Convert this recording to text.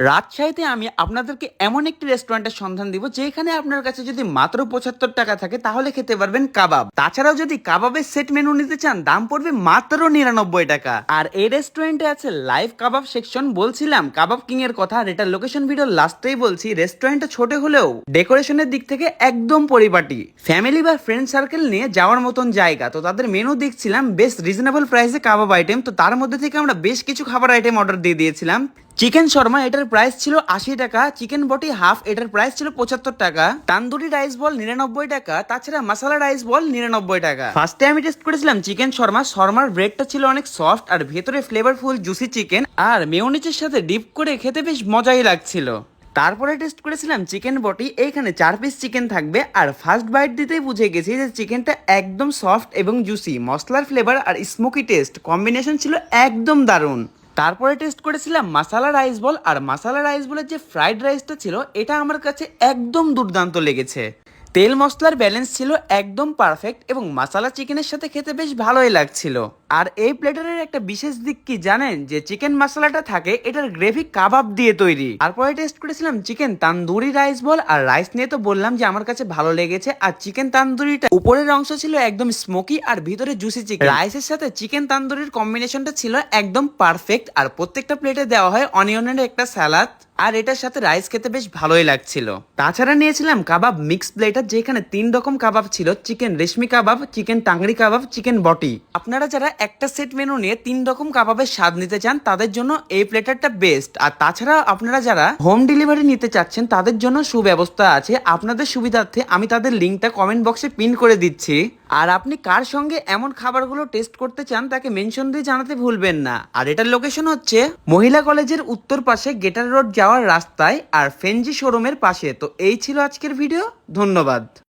রাজশাহীতে আমি আপনাদেরকে এমন একটি রেস্টুরেন্টের সন্ধান দিব যেখানে আপনার কাছে যদি মাত্র 75 টাকা থাকে তাহলে খেতে পারবেন কাবাব। তাছাড়াও যদি কাবাবের সেট মেনু নিতে চান দাম পড়বে মাত্র 99 টাকা। আর এই রেস্টুরেন্টে আছে লাইভ কাবাব সেকশন। বলছিলাম কাবাব কিং এর কথা, আর এটার লোকেশন ভিডিও লাস্টেই বলছি। রেস্টুরেন্টটা ছোট হলেও ডেকোরেশনের দিক থেকে একদম পরিপাটি, ফ্যামিলি বা ফ্রেন্ড সার্কেল নিয়ে যাওয়ার মতন জায়গা। তো তাদের মেনু দেখছিলাম বেশ রিজনেবল প্রাইসে কাবাব আইটেম, তো তার মধ্যে থেকে আমরা বেশ কিছু খাবার আইটেম অর্ডার দিয়ে দিয়েছিলাম। চিকেন শর্মা এটার প্রাইস ছিল 80 টাকা, চিকেন বটি হাফ এটার প্রাইস ছিল 75 টাকা, তান্দুরি রাইস বল 99 টাকা, তাছাড়া মশলা রাইস বল 99 টাকা। ফার্স্টে আমি টেস্ট করেছিলাম চিকেন শর্মা। শর্মার ব্রেডটা ছিল অনেক সফট আর ভেতরে ফ্লেভারফুল জুসি চিকেন, আর মেয়োনিজের সাথে ডিপ করে খেতে বেশ মজাই লাগছিল। তারপরে টেস্ট করেছিলাম চিকেন বটি। এইখানে 4 পিস চিকেন থাকবে, আর ফার্স্ট বাইট দিতেই বুঝে গেছি যে চিকেনটা একদম সফট এবং জুসি। মশলার ফ্লেভার আর স্মোকি টেস্ট কম্বিনেশন ছিল একদম দারুণ। তারপরে টেস্ট করেছিলাম মাসালা রাইস বল, আর মাসালা রাইস বলের যে ফ্রাইড রাইসটা ছিল এটা আমার কাছে একদম দুর্দান্ত লেগেছে। তেল মশলার ব্যালেন্স ছিল একদম পারফেক্ট এবং মশলা চিকেনের সাথে খেতে বেশ ভালোই লাগছিল। আর এই প্লেটারের একটা বিশেষ দিক কি জানেন, যে চিকেন মশলাটা থাকে এটার গ্রেভি কাবাব দিয়ে তৈরি। তারপরে টেস্ট করেছিলাম চিকেন তান্দুরি রাইস বল, আর রাইস নিয়ে তো বললাম যে আমার কাছে ভালো লেগেছে। আর চিকেন তান্দুরিটা উপরের অংশ ছিল একদম স্মোকি আর ভিতরে জুসি চিকেন। রাইসের সাথে চিকেন তান্দুরির কম্বিনেশনটা ছিল একদম পারফেক্ট। আর প্রত্যেকটা প্লেটে দেওয়া হয় অনিয়নের একটা স্যালাড, আর এটার সাথে রাইস খেতে বেশ ভালোই লাগছিল। তাছাড়া নিয়েছিলাম কাবাব মিক্স প্লেটার, যেখানে 3 রকম কাবাব ছিল, চিকেন রেশমি কাবাব, চিকেন টাংরি কাবাব, চিকেন বটি। আপনারা যারা একটা সেট মেনু নিয়ে 3 রকম কাবাবের স্বাদ নিতে চান তাদের জন্য এই প্লেটারটা বেস্ট। আর তাছাড়া আপনারা যারা হোম ডেলিভারি নিতে চাচ্ছেন তাদের জন্য সুব্যবস্থা আছে। আপনাদের সুবিধার্থে আমি তাদের লিঙ্কটা কমেন্ট বক্সে পিন করে দিচ্ছি। আর আপনি কার সঙ্গে এমন খাবারগুলো টেস্ট করতে চান তাকে মেনশন দিয়ে জানাতে ভুলবেন না। আর এটার লোকেশন হচ্ছে মহিলা কলেজের উত্তর পাশে গেটার রোড যাওয়ার রাস্তায়, আর ফেনজি শোরুমের পাশে। তো এই ছিল আজকের ভিডিও, ধন্যবাদ।